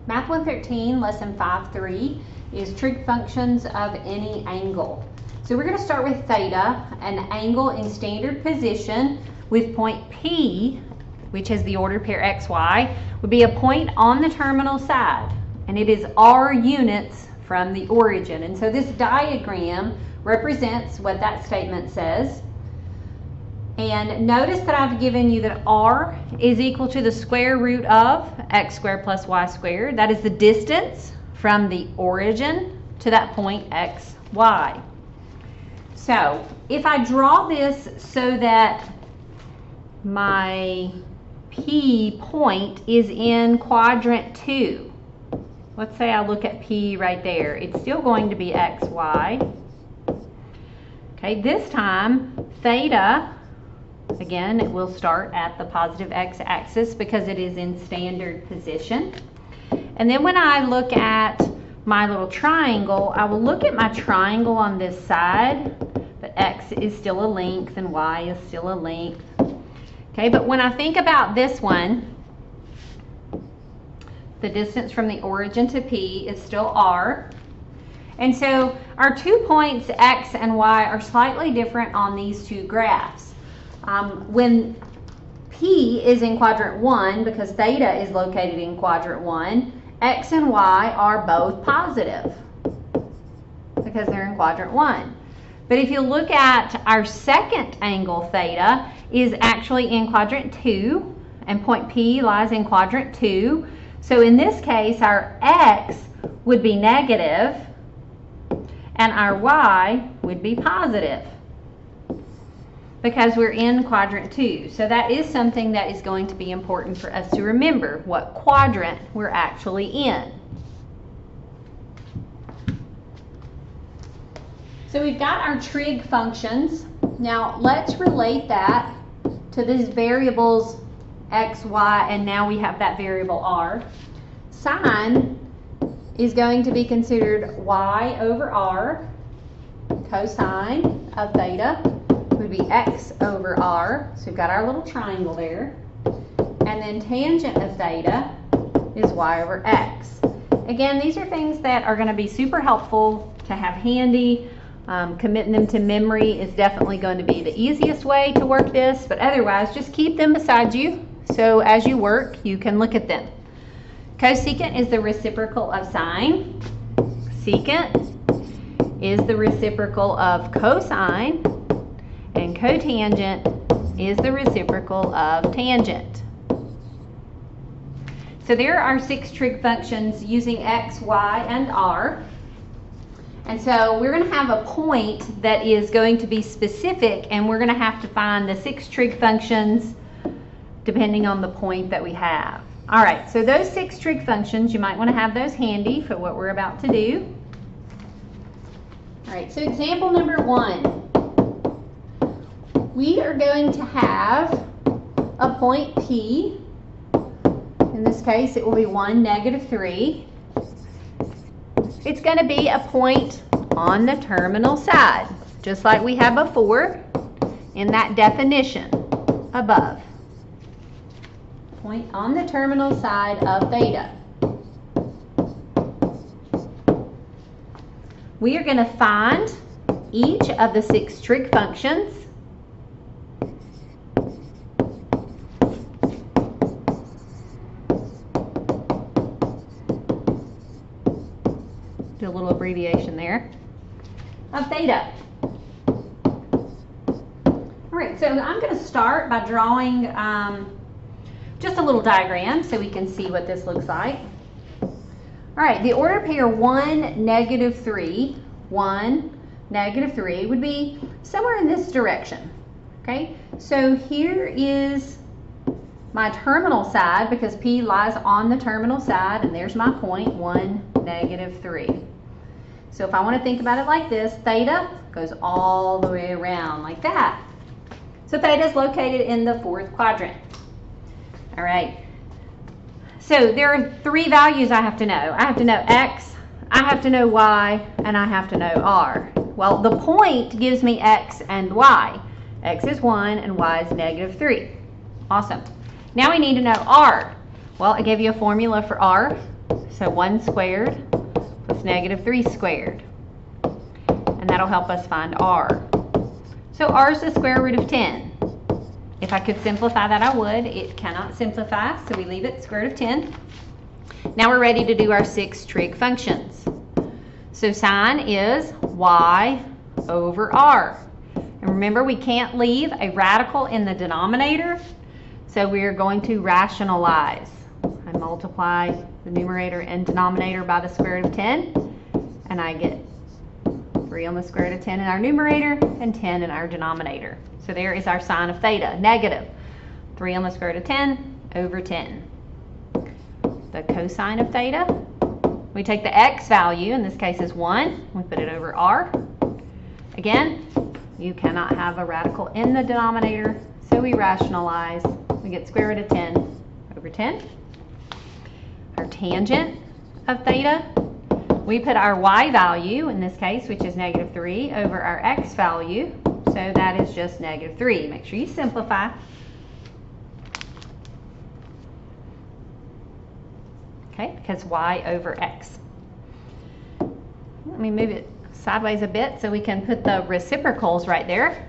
Math 113, lesson 5.3 is trig functions of any angle. So we're going to start with theta, an angle in standard position with point P, which is the ordered pair xy, would be a point on the terminal side, and it is r units from the origin. And so this diagram represents what that statement says. And notice that I've given you that r is equal to the square root of x squared plus y squared. That is the distance from the origin to that point x, y. So if I draw this so that my P point is in quadrant 2, let's say I look at P right there, it's still going to be x, y. Okay, this time theta, again, it will start at the positive x-axis because it is in standard position. And then when I look at my little triangle, I will look at my triangle on this side, but x is still a length and y is still a length. Okay, but when I think about this one, the distance from the origin to P is still r. And so our 2 points x and y are slightly different on these two graphs. When P is in quadrant 1, because theta is located in quadrant 1, x and y are both positive because they're in quadrant 1. But if you look at our second angle, theta is actually in quadrant 2, and point P lies in quadrant 2. So in this case, our x would be negative and our y would be positive, because we're in quadrant 2. So that is something that is going to be important for us to remember, what quadrant we're actually in. So we've got our trig functions. Now let's relate that to these variables x, y, and now we have that variable r. Sine is going to be considered y over r. Cosine of theta would be x over r, so we've got our little triangle there, and then tangent of theta is y over x. Again, these are things that are going to be super helpful to have handy. Committing them to memory is definitely going to be the easiest way to work this, but otherwise just keep them beside you so as you work you can look at them. Cosecant is the reciprocal of sine. Secant is the reciprocal of cosine. And cotangent is the reciprocal of tangent. So there are 6 trig functions using x, y, and r. And so we're going to have a point that is going to be specific, and we're going to have to find the 6 trig functions depending on the point that we have. All right, so those 6 trig functions, you might want to have those handy for what we're about to do. All right, so example number 1. We are going to have a point P. In this case, it will be 1, -3. It's going to be a point on the terminal side, just like we had before in that definition above. Point on the terminal side of theta. We are going to find each of the 6 trig functions. Do a little abbreviation there of theta. All right, so I'm going to start by drawing just a little diagram so we can see what this looks like. All right, the order pair 1, -3, 1, -3 would be somewhere in this direction. Okay, so here is my terminal side because P lies on the terminal side, and there's my point, 1, -3. So if I want to think about it like this, theta goes all the way around like that. So theta is located in the 4th quadrant. All right. So there are 3 values I have to know. I have to know x, I have to know y, and I have to know r. Well, the point gives me x and y. X is 1 and y is -3. Awesome. Now we need to know r. Well, I gave you a formula for r. So 1 squared plus negative 3 squared. And that'll help us find r. So r is the square root of 10. If I could simplify that, I would. It cannot simplify, so we leave it square root of 10. Now we're ready to do our 6 trig functions. So sine is y over r. And remember, we can't leave a radical in the denominator, so we're going to rationalize. I multiply the numerator and denominator by the square root of 10, and I get 3 on the square root of 10 in our numerator and 10 in our denominator. So there is our sine of theta, negative 3 on the square root of 10 over 10. The cosine of theta, we take the x value, in this case is 1, we put it over r. Again, you cannot have a radical in the denominator, so we rationalize. We get square root of 10 over 10. Our tangent of theta, we put our y value, in this case, which is negative 3, over our x value, so that is just negative 3. Make sure you simplify. Okay, because y over x. Let me move it sideways a bit so we can put the reciprocals right there.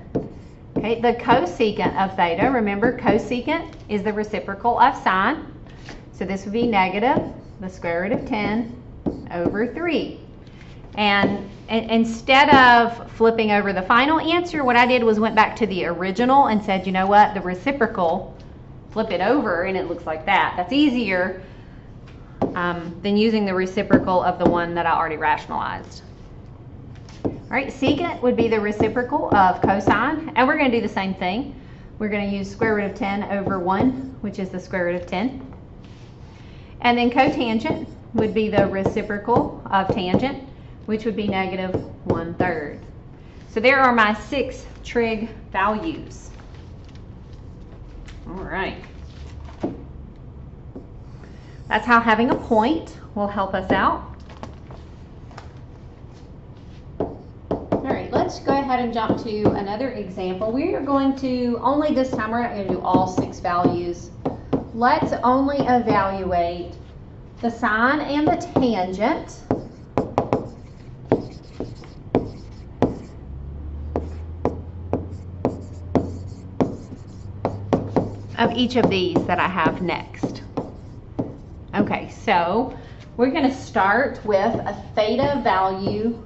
Okay, the cosecant of theta, remember cosecant is the reciprocal of sine. So this would be negative the square root of 10 over 3. And instead of flipping over the final answer, what I did was went back to the original and said, you know what, the reciprocal, flip it over and it looks like that. That's easier than using the reciprocal of the one that I already rationalized. All right, secant would be the reciprocal of cosine, and we're going to do the same thing. We're going to use square root of 10 over 1, which is the square root of 10. And then cotangent would be the reciprocal of tangent, which would be negative 1/3. So there are my 6 trig values. All right. That's how having a point will help us out. Let's go ahead and jump to another example. We are going to, only this time we're not going to do all 6 values. Let's only evaluate the sine and the tangent of each of these that I have next. Okay, so we're going to start with a theta value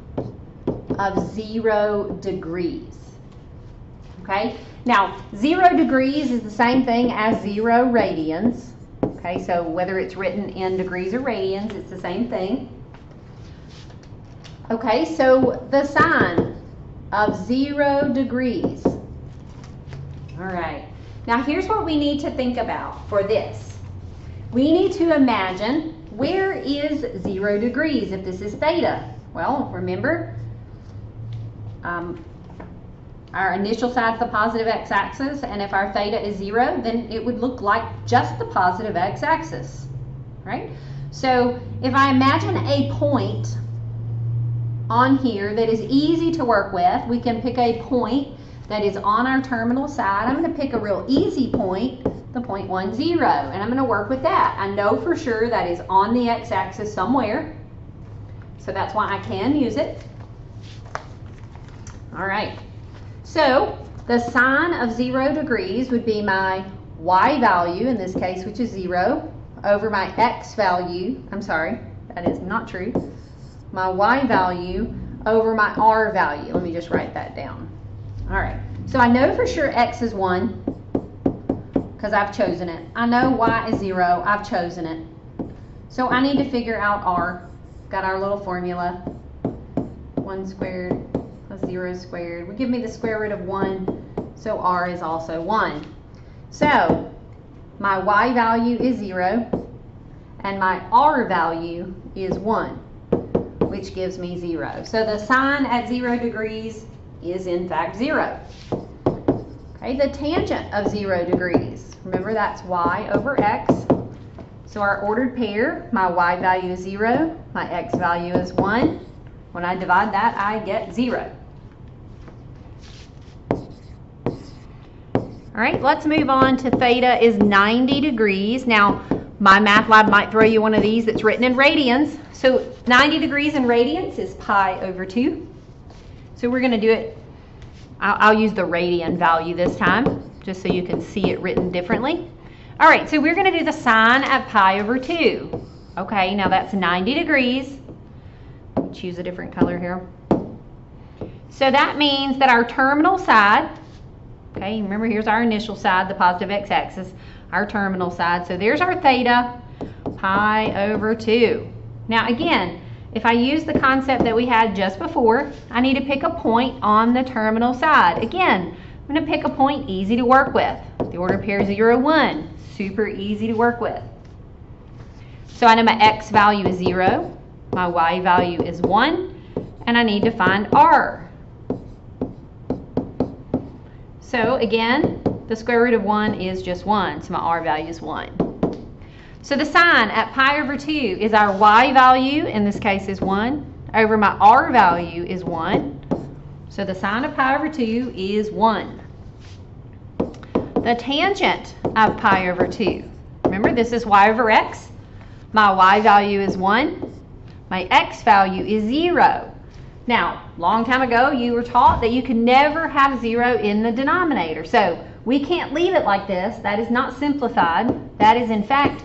of 0 degrees. Okay, now 0 degrees is the same thing as 0 radians. Okay, so whether it's written in degrees or radians, it's the same thing. Okay, so the sine of 0 degrees. All right, now here's what we need to think about for this. We need to imagine, where is 0 degrees if this is theta? Well, remember, our initial side's the positive x-axis, and if our theta is 0, then it would look like just the positive x-axis, right? So if I imagine a point on here that is easy to work with, we can pick a point that is on our terminal side. I'm going to pick a real easy point, the point 1, 0, and I'm going to work with that. I know for sure that is on the x-axis somewhere, so that's why I can use it. All right, so the sine of 0 degrees would be my y value, in this case, which is 0, over my x value. I'm sorry, that is not true. My y value over my r value. Let me just write that down. All right, so I know for sure x is 1 because I've chosen it. I know y is 0, I've chosen it. So I need to figure out r. Got our little formula, 1 squared plus 0 squared would give me the square root of 1, so r is also 1. So my y value is 0 and my r value is 1, which gives me 0. So the sine at 0 degrees is in fact 0. Okay, the tangent of 0 degrees, remember that's y over x. So our ordered pair, my y value is 0, my x value is 1. When I divide that, I get 0. All right, let's move on to theta is 90 degrees. Now, My math lab might throw you one of these that's written in radians. So 90 degrees in radians is pi over 2. So we're going to do it, I'll use the radian value this time, just so you can see it written differently. All right, so we're going to do the sine of pi over 2. Okay, now that's 90 degrees. Choose a different color here. So that means that our terminal side, okay, remember here's our initial side, the positive x-axis, our terminal side. So there's our theta, pi over 2. Now again, if I use the concept that we had just before, I need to pick a point on the terminal side. Again, I'm going to pick a point easy to work with. The order pair 0, 1, super easy to work with. So I know my x value is 0, my y value is 1, and I need to find r. So again, the square root of 1 is just 1, so my r value is 1. So the sine at pi over 2 is our y value, in this case is 1, over my r value is 1. So the sine of pi over 2 is 1. The tangent of pi over 2, remember this is y over x. My y value is 1. My x value is 0. Now, long time ago you were taught that you can never have 0 in the denominator. So we can't leave it like this. That is not simplified. That is in fact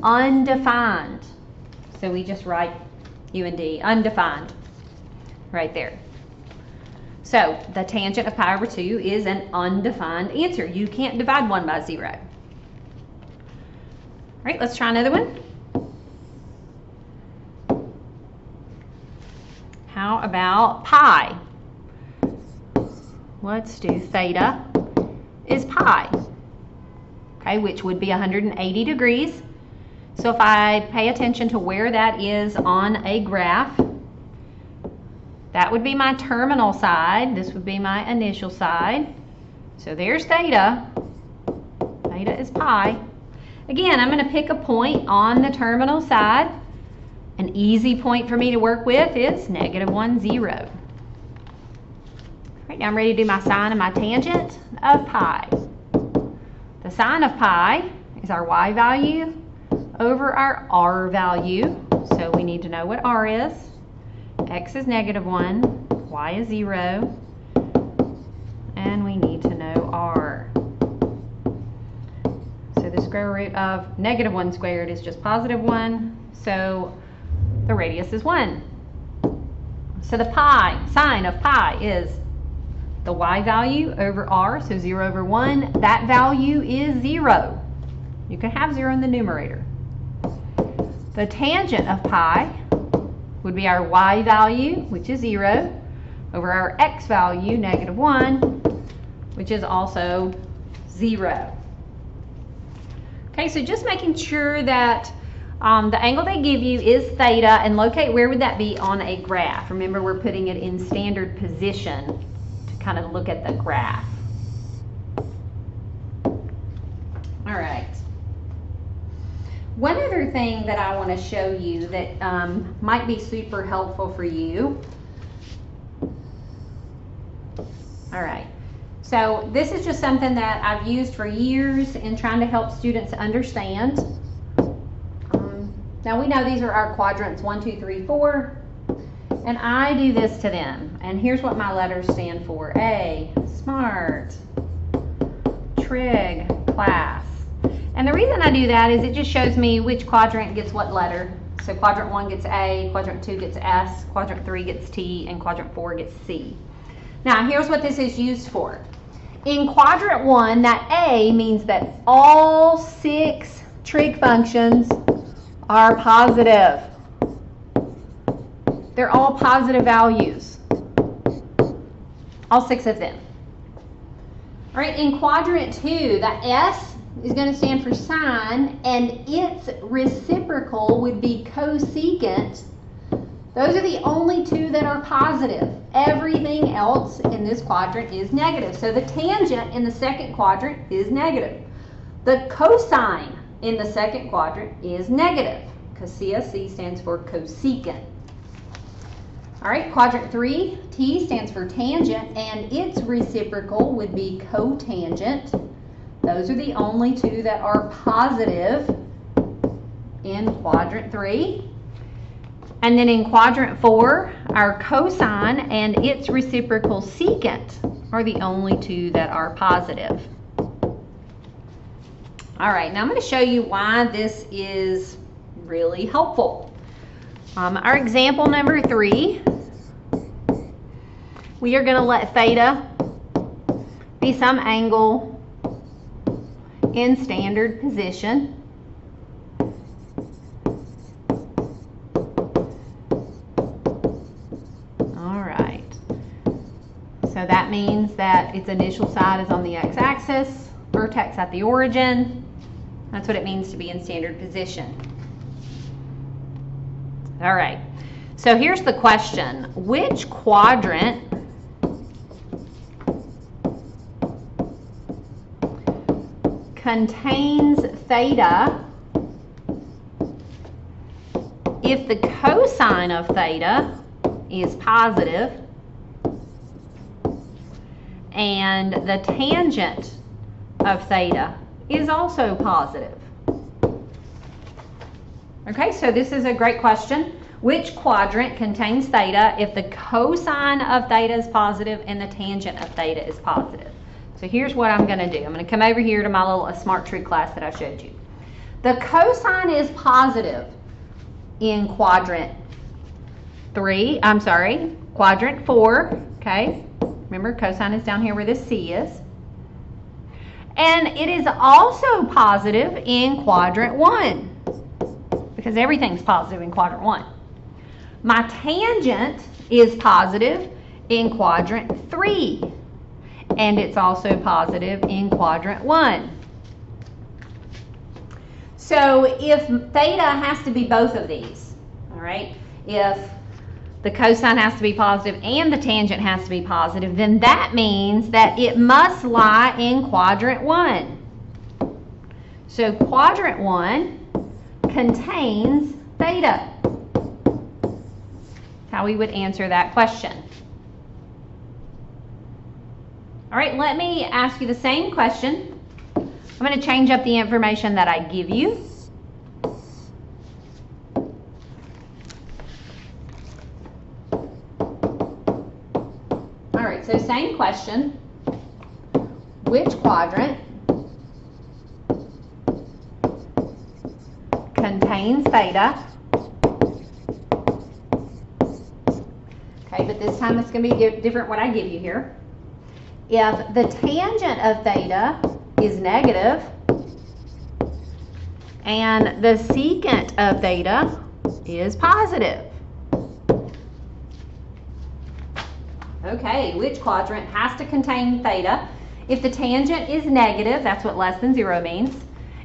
undefined. So we just write UND, undefined, right there. So the tangent of pi over 2 is an undefined answer. You can't divide 1 by 0. All right, let's try another one. How about pi? Let's do theta is pi, okay, which would be 180 degrees. So if I pay attention to where that is on a graph, that would be my terminal side. This would be my initial side. So there's theta. Theta is pi. Again, I'm going to pick a point on the terminal side. An easy point for me to work with is -1, 0. Right, now I'm ready to do my sine and my tangent of pi. The sine of pi is our y value over our r value. So we need to know what r is. X is -1, y is 0, and we need to know r. So the square root of -1 squared is just +1, so the radius is 1. So the pi, sine of pi is the y value over r, so 0 over 1. That value is 0. You can have 0 in the numerator. The tangent of pi would be our y value, which is 0, over our x value, -1, which is also 0. Okay, so just making sure that the angle they give you is theta, and locate where would that be on a graph. Remember, we're putting it in standard position to kind of look at the graph. All right. One other thing that I want to show you that might be super helpful for you. All right. So this is just something that I've used for years in trying to help students understand. Now we know these are our quadrants 1, 2, 3, 4, and I do this to them. And here's what my letters stand for: A, smart, trig, class. And the reason I do that is it just shows me which quadrant gets what letter. So quadrant 1 gets A, quadrant 2 gets S, quadrant 3 gets T, and quadrant 4 gets C. Now here's what this is used for. In quadrant 1, that A means that all 6 trig functions are positive. They're all positive values. All 6 of them. All right, in quadrant 2, the S is going to stand for sine, and its reciprocal would be cosecant. Those are the only 2 that are positive. Everything else in this quadrant is negative. So the tangent in the second quadrant is negative. The cosine in the second quadrant is negative, because CSC stands for cosecant. All right, quadrant 3, T stands for tangent, and its reciprocal would be cotangent. Those are the only 2 that are positive in quadrant 3. And then in quadrant 4, our cosine and its reciprocal secant are the only two that are positive. All right, now I'm going to show you why this is really helpful. Our example number 3, we are going to let theta be some angle in standard position. All right, so that means that its initial side is on the x-axis, vertex at the origin. That's what it means to be in standard position. All right, so here's the question. Which quadrant contains theta if the cosine of theta is positive and the tangent of theta is also positive? Okay, so this is a great question. Which quadrant contains theta if the cosine of theta is positive and the tangent of theta is positive? So here's what I'm going to do. I'm going to come over here to my little smart trig class that I showed you. The cosine is positive in quadrant 4, okay? Remember, cosine is down here where this C is. And it is also positive in quadrant 1, because everything's positive in quadrant 1. My tangent is positive in quadrant 3, and it's also positive in quadrant 1. So if theta has to be both of these, all right, if the cosine has to be positive and the tangent has to be positive, then that means that it must lie in quadrant 1. So quadrant 1 contains theta. That's how we would answer that question. All right, let me ask you the same question. I'm going to change up the information that I give you. All right, so same question. Which quadrant contains theta? Okay, but this time it's going to be different what I give you here. If the tangent of theta is negative and the secant of theta is positive. Okay, which quadrant has to contain theta if the tangent is negative, that's what less than 0 means,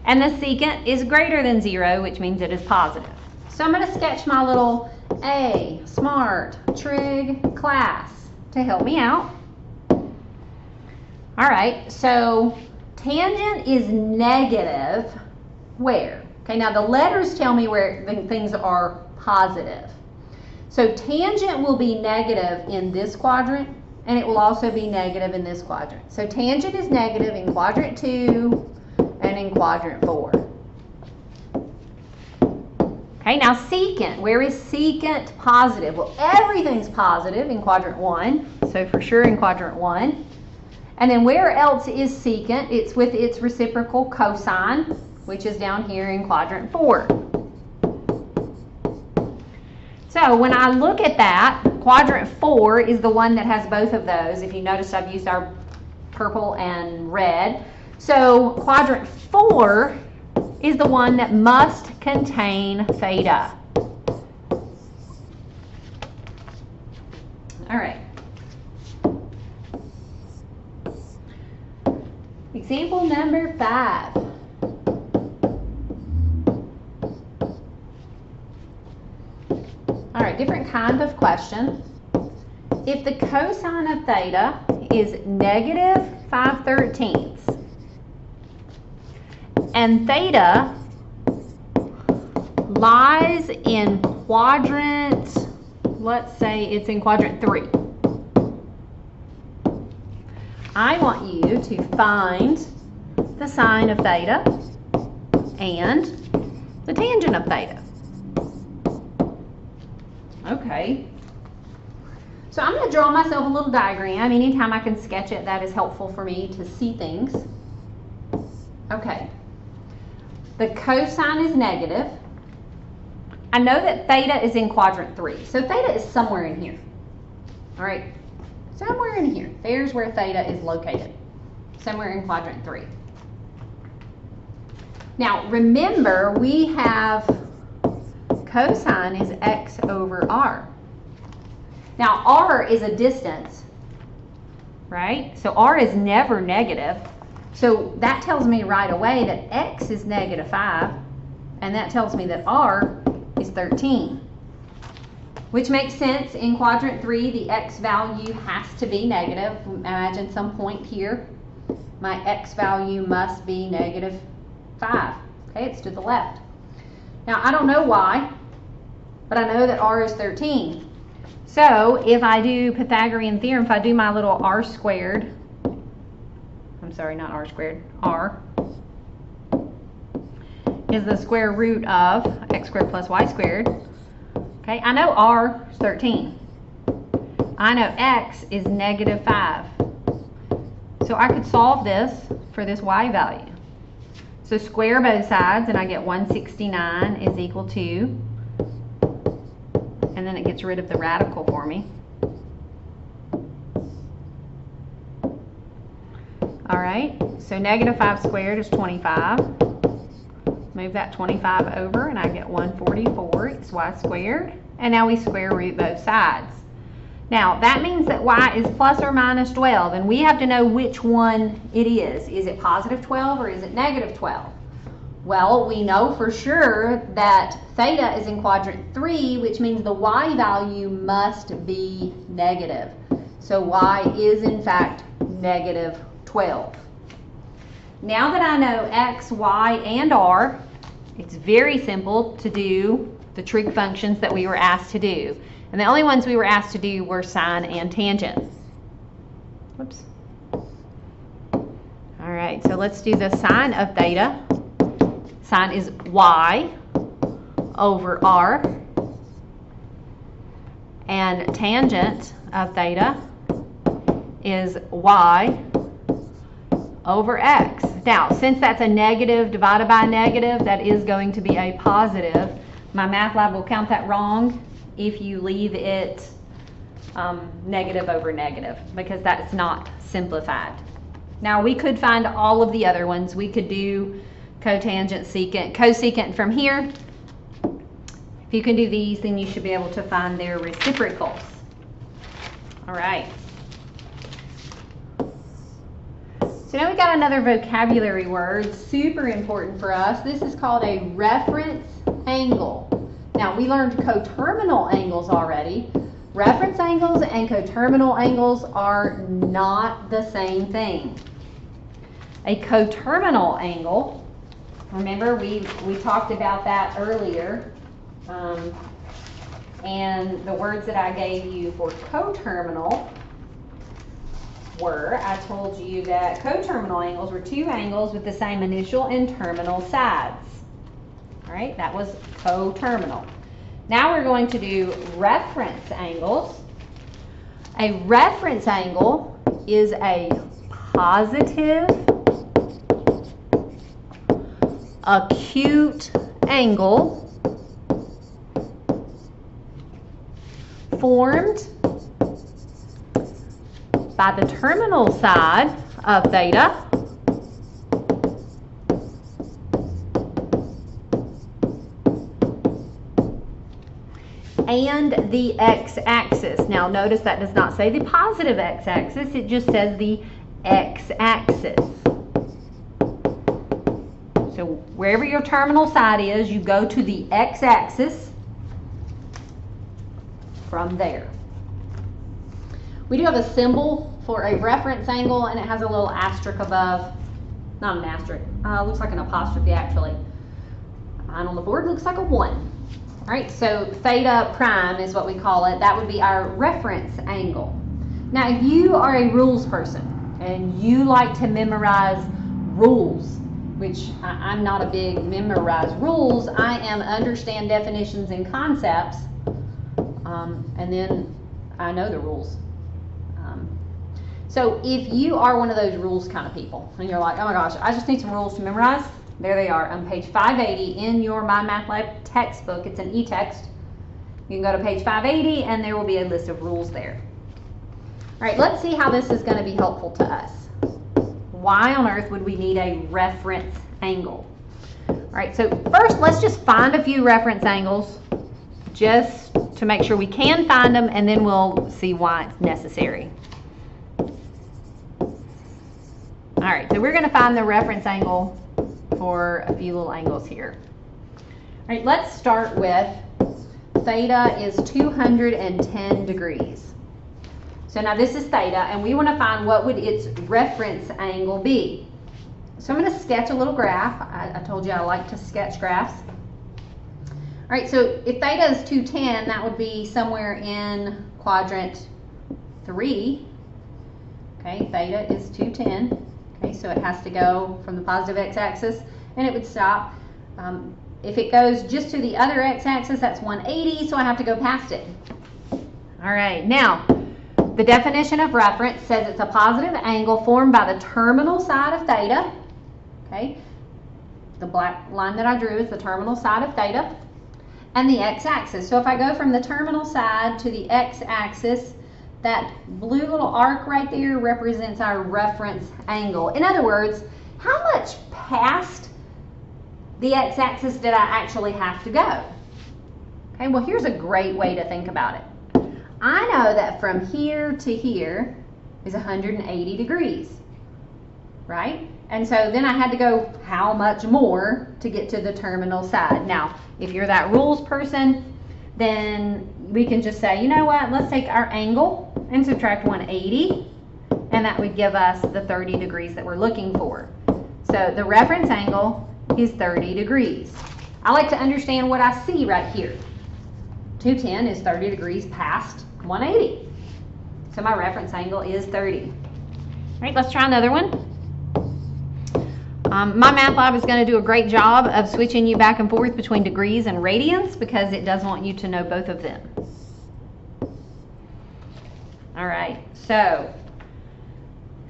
and the secant is greater than 0, which means it is positive. So I'm going to sketch my little A smart trig class to help me out. All right, so tangent is negative where? Okay, now the letters tell me where things are positive. So tangent will be negative in this quadrant, and it will also be negative in this quadrant. So tangent is negative in quadrant 2 and in quadrant 4. Okay, now secant. Where is secant positive? Well, everything's positive in quadrant 1, so for sure in quadrant 1. And then where else is secant? It's with its reciprocal cosine, which is down here in quadrant 4. So when I look at that, quadrant 4 is the one that has both of those. If you notice, I've used our purple and red. So quadrant 4 is the one that must contain theta. All right. Example number 5. All right, different kind of question. If the cosine of theta is negative 5/13 and theta lies in quadrant, let's say it's in quadrant 3. I want you to find the sine of theta and the tangent of theta. Okay. So I'm going to draw myself a little diagram. Anytime I can sketch it, that is helpful for me to see things. Okay. The cosine is negative. I know that theta is in quadrant 3. So theta is somewhere in here. All right. Somewhere in here. There's where theta is located. Somewhere in quadrant 3. Now remember, we have cosine is x over r. Now r is a distance, right? So r is never negative. So that tells me right away that x is negative 5, and that tells me that r is 13. Which makes sense. In quadrant 3, the x value has to be negative. Imagine some point here. My x value must be negative 5. Okay, it's to the left. Now, I don't know why, but I know that r is 13. So, if I do Pythagorean theorem, if I do my little r squared, I'm sorry, not r squared, r is the square root of x squared plus y squared. Okay, I know r is 13. I know x is negative 5. So I could solve this for this y value. So square both sides and I get 169 is equal to, and then it gets rid of the radical for me. All right, so negative 5 squared is 25. Move that 25 over and I get 144, it's y squared. And now we square root both sides. Now that means that y is plus or minus 12, and we have to know which one it is. Is it positive 12 or is it negative 12? Well, we know for sure that theta is in quadrant 3, which means the y value must be negative. So y is in fact negative 12. Now that I know x, y, and r, it's very simple to do the trig functions that we were asked to do. And the only ones we were asked to do were sine and tangent. Whoops. All right, so let's do the sine of theta. Sine is y over r. And tangent of theta is y over x. Now, since that's a negative divided by a negative, that is going to be a positive. My math lab will count that wrong if you leave it negative over negative, because that's not simplified. Now, we could find all of the other ones. We could do cotangent, secant, cosecant from here. If you can do these, then you should be able to find their reciprocals. All right. So now we got another vocabulary word, super important for us. This is called a reference angle. Now, we learned coterminal angles already. Reference angles and coterminal angles are not the same thing. A coterminal angle, remember we talked about that earlier, and the words that I gave you for coterminal were, I told you that coterminal angles were two angles with the same initial and terminal sides. All right, that was coterminal. Now we're going to do reference angles. A reference angle is a positive acute angle formed by the terminal side of theta and the x-axis. Now notice that does not say the positive x-axis, it just says the x-axis. So wherever your terminal side is, you go to the x-axis from there. We do have a symbol for a reference angle, and it has a little asterisk above. Not an asterisk, looks like an apostrophe actually. Mine on the board looks like a 1. All right, so theta prime is what we call it. That would be our reference angle. Now, if you are a rules person and you like to memorize rules, which I'm not a big memorize rules. I am understand definitions and concepts, and then I know the rules. So if you are one of those rules kind of people, and you're like, oh my gosh, I just need some rules to memorize, there they are on page 580 in your My Math Lab textbook. It's an e-text. You can go to page 580 and there will be a list of rules there. All right, let's see how this is going to be helpful to us. Why on earth would we need a reference angle? All right, so first let's just find a few reference angles just to make sure we can find them, and then we'll see why it's necessary. All right, so we're going to find the reference angle for a few little angles here. All right, let's start with theta is 210 degrees. So now this is theta, and we want to find what would its reference angle be. So I'm going to sketch a little graph. I told you I like to sketch graphs. All right, so if theta is 210, that would be somewhere in quadrant 3. Okay, theta is 210. Okay, so it has to go from the positive x-axis, and it would stop. If it goes just to the other x-axis, that's 180, so I have to go past it. All right, now, the definition of reference says it's a positive angle formed by the terminal side of theta. Okay, the black line that I drew is the terminal side of theta, and the x-axis. So if I go from the terminal side to the x-axis, that blue little arc right there represents our reference angle. In other words, how much past the x-axis did I actually have to go? Okay, well here's a great way to think about it. I know that from here to here is 180 degrees, right? And so then I had to go how much more to get to the terminal side. Now, if you're that rules person, then we can just say, you know what, let's take our angle and subtract 180, and that would give us the 30 degrees that we're looking for. So the reference angle is 30 degrees. I like to understand what I see right here. 210 is 30 degrees past 180. So my reference angle is 30. All right, let's try another one. My Math Lab is going to do a great job of switching you back and forth between degrees and radians because it does want you to know both of them. All right, so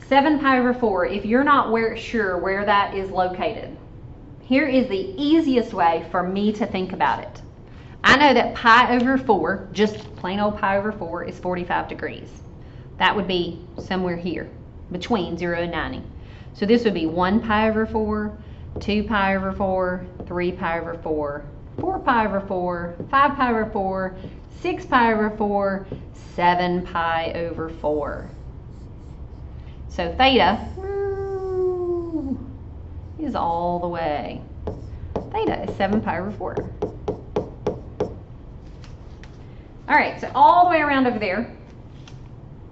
7 pi over 4, if you're not sure where that is located, here is the easiest way for me to think about it. I know that pi over 4, just plain old pi over 4, is 45 degrees. That would be somewhere here, between 0 and 90. So this would be 1 pi over 4, 2 pi over 4, 3 pi over 4, 4 pi over 4, 5 pi over 4, 6 pi over 4, 7 pi over 4. So theta is all the way. Theta is 7 pi over 4. All right, so all the way around over there.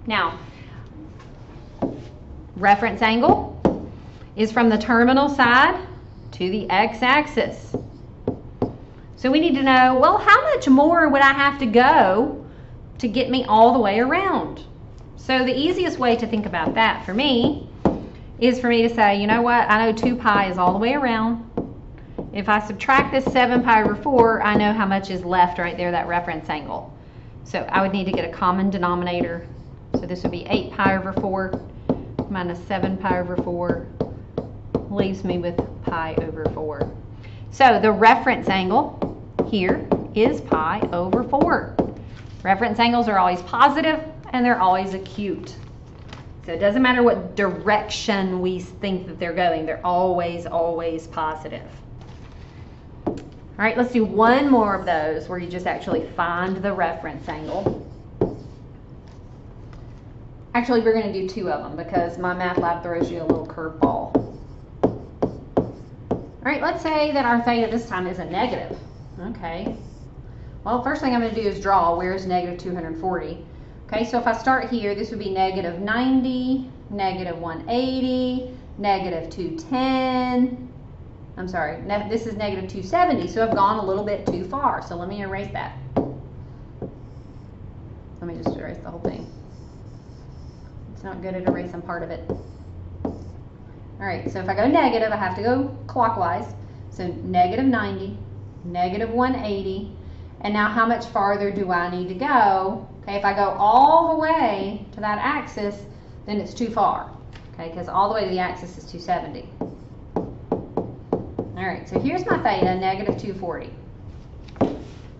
Now, reference angle is from the terminal side to the x-axis. So we need to know, well, how much more would I have to go to get me all the way around? So the easiest way to think about that for me is for me to say, you know what, I know 2 pi is all the way around. If I subtract this 7 pi over 4, I know how much is left right there, that reference angle. So I would need to get a common denominator. So this would be 8 pi over 4 minus 7 pi over 4 leaves me with pi over 4. So the reference angle here is pi over 4. Reference angles are always positive and they're always acute. So it doesn't matter what direction we think that they're going, they're always, always positive. All right, let's do one more of those where you just actually find the reference angle. Actually, we're going to do 2 of them because my Math Lab throws you a little curveball. All right, let's say that our theta this time is a negative. Okay. Well, first thing I'm going to do is draw where's negative 240. Okay, so if I start here, this would be negative 90, negative 180, negative 210. I'm sorry, this is negative 270, so I've gone a little bit too far. So let me erase that. Let me just erase the whole thing. It's not good at erasing part of it. All right, so if I go negative, I have to go clockwise. So negative 90, negative 180, and now how much farther do I need to go? Okay, if I go all the way to that axis, then it's too far. Okay, because all the way to the axis is 270. All right, so here's my theta, negative 240.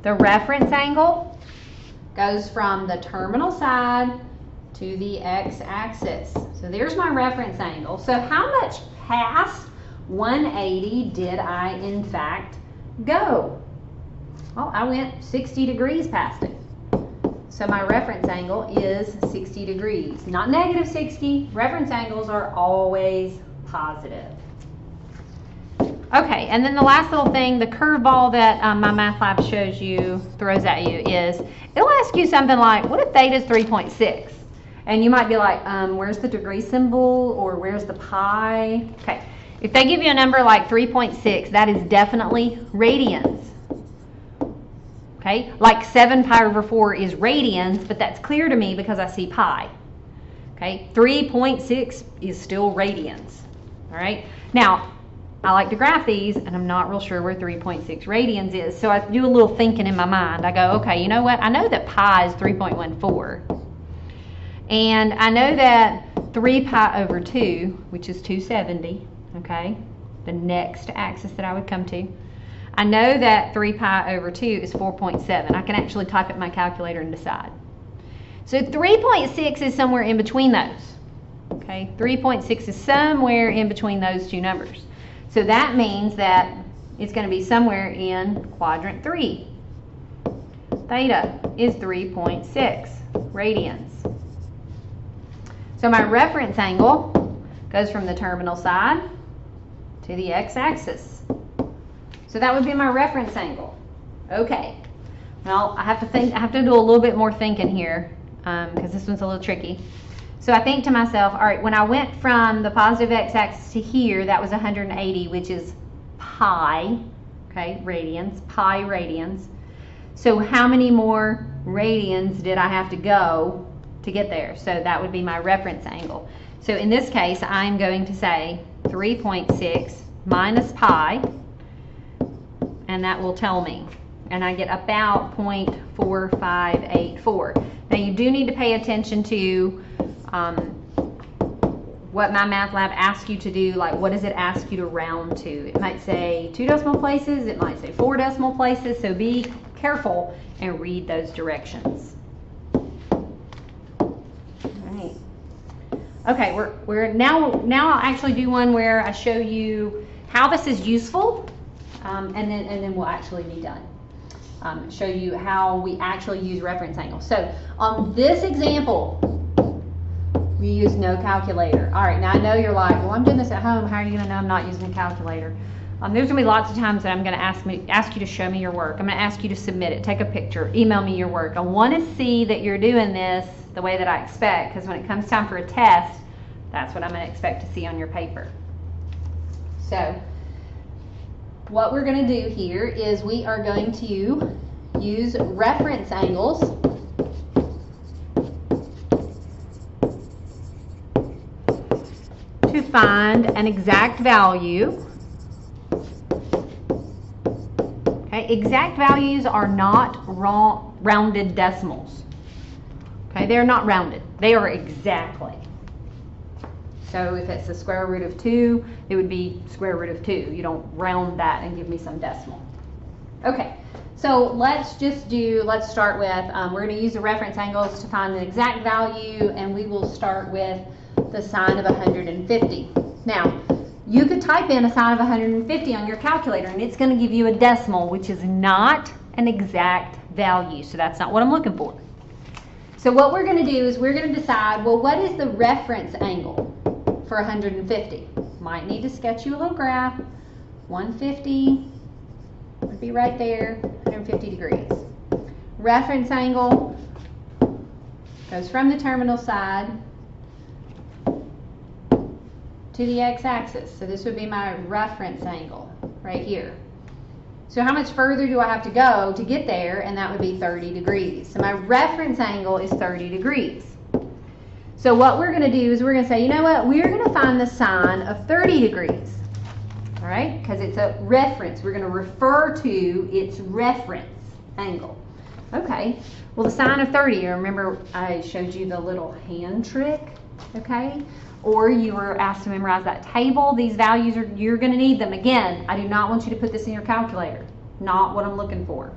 The reference angle goes from the terminal side to the x-axis. So there's my reference angle. So how much past 180 did I in fact go? Well, I went 60 degrees past it. So my reference angle is 60 degrees. Not negative 60. Reference angles are always positive. Okay, and then the last little thing, the curveball that my math lab throws at you is, it'll ask you something like, what if theta is 3.6? And you might be like, where's the degree symbol, or where's the pi? Okay, if they give you a number like 3.6, that is definitely radians. Okay, like 7 pi over 4 is radians, but that's clear to me because I see pi. Okay, 3.6 is still radians. All right, now, I like to graph these, and I'm not real sure where 3.6 radians is, so I do a little thinking in my mind. I go, okay, you know what? I know that pi is 3.14, and I know that 3 pi over 2, which is 270, okay, the next axis that I would come to. I know that 3 pi over 2 is 4.7. I can actually type it in my calculator and decide. So 3.6 is somewhere in between those, okay? 3.6 is somewhere in between those two numbers. So that means that it's going to be somewhere in quadrant 3. Theta is 3.6 radians. So my reference angle goes from the terminal side to the x-axis. So that would be my reference angle. Okay. Well, I have to do a little bit more thinking here because this one's a little tricky. So I think to myself, all right, when I went from the positive x-axis to here, that was 180, which is pi, okay, radians, pi radians. So how many more radians did I have to go to get there? So that would be my reference angle. So in this case, I'm going to say 3.6 minus pi, and that will tell me. And I get about 0.4584. Now you do need to pay attention to what my math lab asks you to do, like what does it ask you to round to? It might say 2 decimal places, it might say 4 decimal places, so be careful and read those directions. Alright. Okay, we're now I'll actually do one where I show you how this is useful, and then we'll actually be done. Show you how we actually use reference angles. So on this example, we use no calculator. All right, now I know you're like, well, I'm doing this at home. How are you going to know I'm not using a calculator? There's going to be lots of times that I'm going to ask you to show me your work. I'm going to ask you to submit it, take a picture, email me your work. I want to see that you're doing this the way that I expect, because when it comes time for a test, that's what I'm going to expect to see on your paper. So what we're going to do here is we are going to use reference angles to find an exact value. Okay, exact values are not rounded decimals. Okay, they're not rounded. They are exactly. So if it's the square root of 2, it would be square root of 2. You don't round that and give me some decimal. Okay, so let's start with, we're going to use the reference angles to find the exact value, and we will start with the sine of 150. Now, you could type in a sine of 150 on your calculator, and it's going to give you a decimal, which is not an exact value. So that's not what I'm looking for. So what we're going to do is we're going to decide, well, what is the reference angle for 150? Might need to sketch you a little graph. 150 would be right there, 150 degrees. Reference angle goes from the terminal side to the x-axis. So this would be my reference angle right here. So how much further do I have to go to get there? And that would be 30 degrees. So my reference angle is 30 degrees. So what we're going to do is we're going to say, you know what, we're going to find the sine of 30 degrees. All right, because it's a reference. We're going to refer to its reference angle. Okay, well the sine of 30, remember I showed you the little hand trick, okay? Or you were asked to memorize that table. These values, you're going to need them. Again, I do not want you to put this in your calculator. Not what I'm looking for.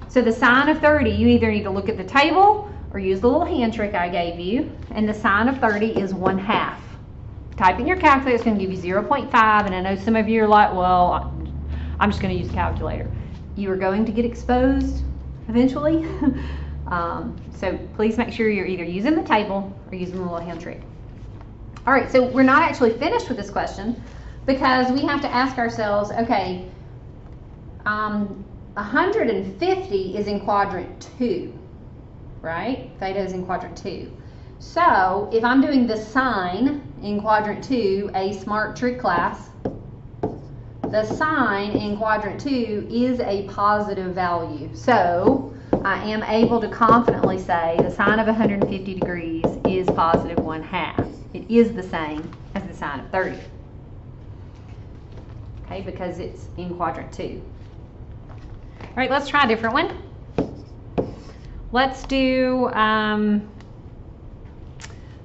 So the sine of 30, you either need to look at the table or use the little hand trick I gave you. And the sine of 30 is 1/2. Type in your calculator, it's going to give you 0.5. And I know some of you are like, well, I'm just going to use a calculator. You are going to get exposed eventually. So please make sure you're either using the table or using the little hand trick. All right, so we're not actually finished with this question because we have to ask ourselves, okay, 150 is in quadrant 2, right? Theta is in quadrant 2. So if I'm doing the sine in quadrant 2, a smart trig class, the sine in quadrant 2 is a positive value. So I am able to confidently say the sine of 150 degrees is positive 1/2. It is the same as the sine of 30. Okay, because it's in quadrant 2. All right, let's try a different one. Let's do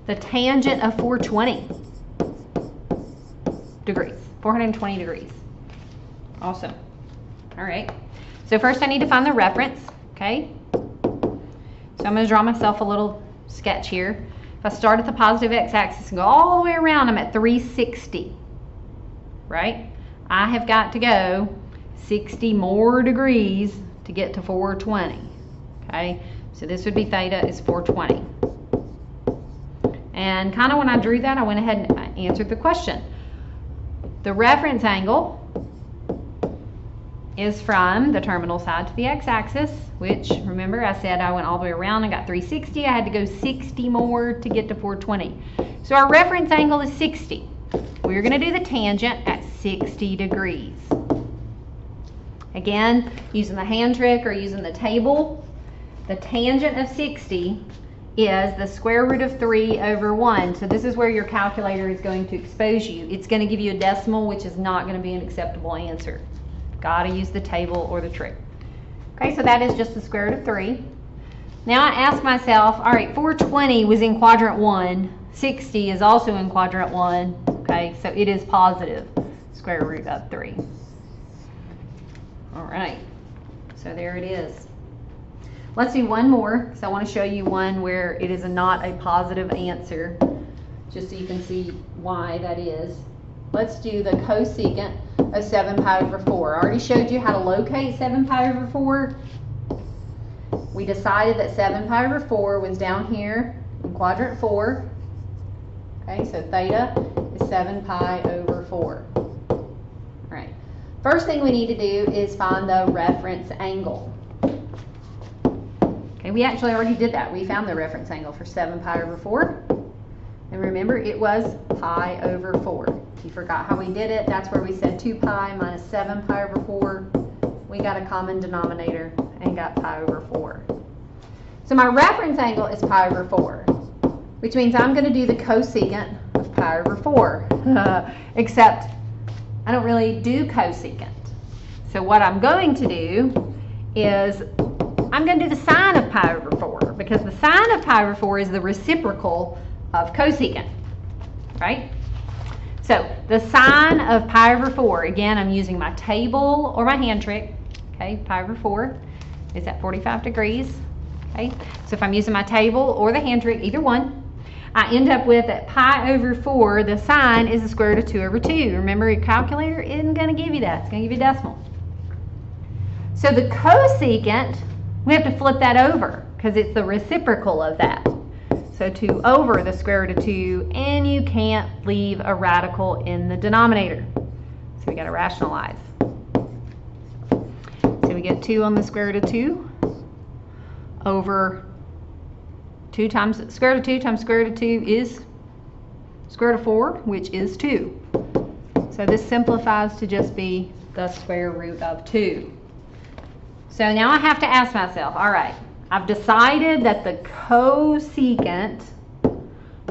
the tangent of 420 degrees, 420 degrees. Awesome. All right, so first I need to find the reference, okay? So I'm going to draw myself a little sketch here. If I start at the positive x-axis and go all the way around, I'm at 360, right? I have got to go 60 more degrees to get to 420, okay? So this would be theta is 420. And kind of when I drew that, I went ahead and answered the question. The reference angle is from the terminal side to the x-axis, which, remember, I said I went all the way around and got 360. I had to go 60 more to get to 420. So our reference angle is 60. We're going to do the tangent at 60 degrees. Again, using the hand trick or using the table, the tangent of 60 is the square root of 3 over 1. So this is where your calculator is going to expose you. It's going to give you a decimal, which is not going to be an acceptable answer. Got to use the table or the trick. Okay, so that is just the square root of 3. Now I ask myself, all right, 420 was in quadrant 1. 60 is also in quadrant 1. Okay, so it is positive square root of 3. All right, so there it is. Let's do one more, because I want to show you one where it is not a positive answer, just so you can see why that is. Let's do the cosecant of 7 pi over 4. I already showed you how to locate 7 pi over 4. We decided that 7 pi over 4 was down here in quadrant 4. Okay, so theta is 7 pi over 4. All right. First thing we need to do is find the reference angle. Okay, we actually already did that. We found the reference angle for 7 pi over 4. And remember, it was pi over 4. If you forgot how we did it, that's where we said 2 pi minus 7 pi over 4. We got a common denominator and got pi over 4. So my reference angle is pi over 4, which means I'm going to do the cosecant of pi over 4. Except I don't really do cosecant. So what I'm going to do is I'm going to do the sine of pi over 4, because the sine of pi over 4 is the reciprocal of cosecant, right? So the sine of pi over 4, again, I'm using my table or my hand trick. Okay, pi over 4 is at 45 degrees. Okay, so if I'm using my table or the hand trick, either one, I end up with at pi over 4, the sine is the square root of 2 over 2. Remember, your calculator isn't going to give you that. It's going to give you a decimal. So the cosecant, we have to flip that over because it's the reciprocal of that. So 2 over the square root of 2, and you can't leave a radical in the denominator. So we got to rationalize. So we get 2 on the square root of 2 over 2 times square root of 2 times square root of 2 is square root of 4, which is 2. So this simplifies to just be the square root of 2. So now I have to ask myself, all right, I've decided that the cosecant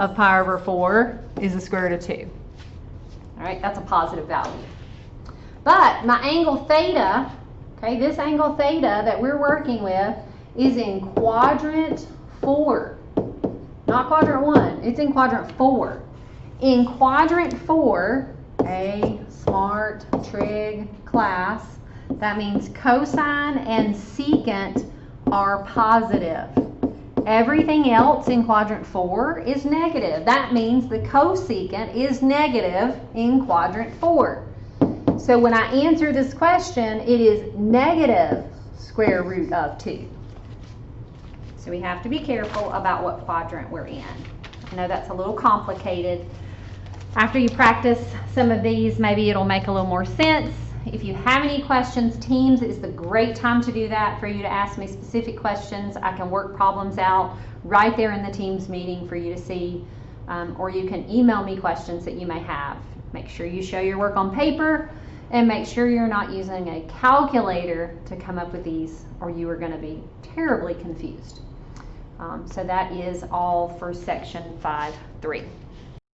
of pi over 4 is the square root of 2. All right, that's a positive value. But my angle theta, okay, this angle theta that we're working with is in quadrant 4. Not quadrant 1, it's in quadrant 4. In quadrant 4, a smart trig class, that means cosine and secant are positive. Everything else in quadrant 4 is negative. That means the cosecant is negative in quadrant 4. So when I answer this question, it is negative square root of 2. So we have to be careful about what quadrant we're in. I know that's a little complicated. After you practice some of these, maybe it'll make a little more sense. If you have any questions, Teams is the great time to do that, for you to ask me specific questions. I can work problems out right there in the Teams meeting for you to see, or you can email me questions that you may have. Make sure you show your work on paper, and make sure you're not using a calculator to come up with these, or you are going to be terribly confused. So that is all for section 5.3.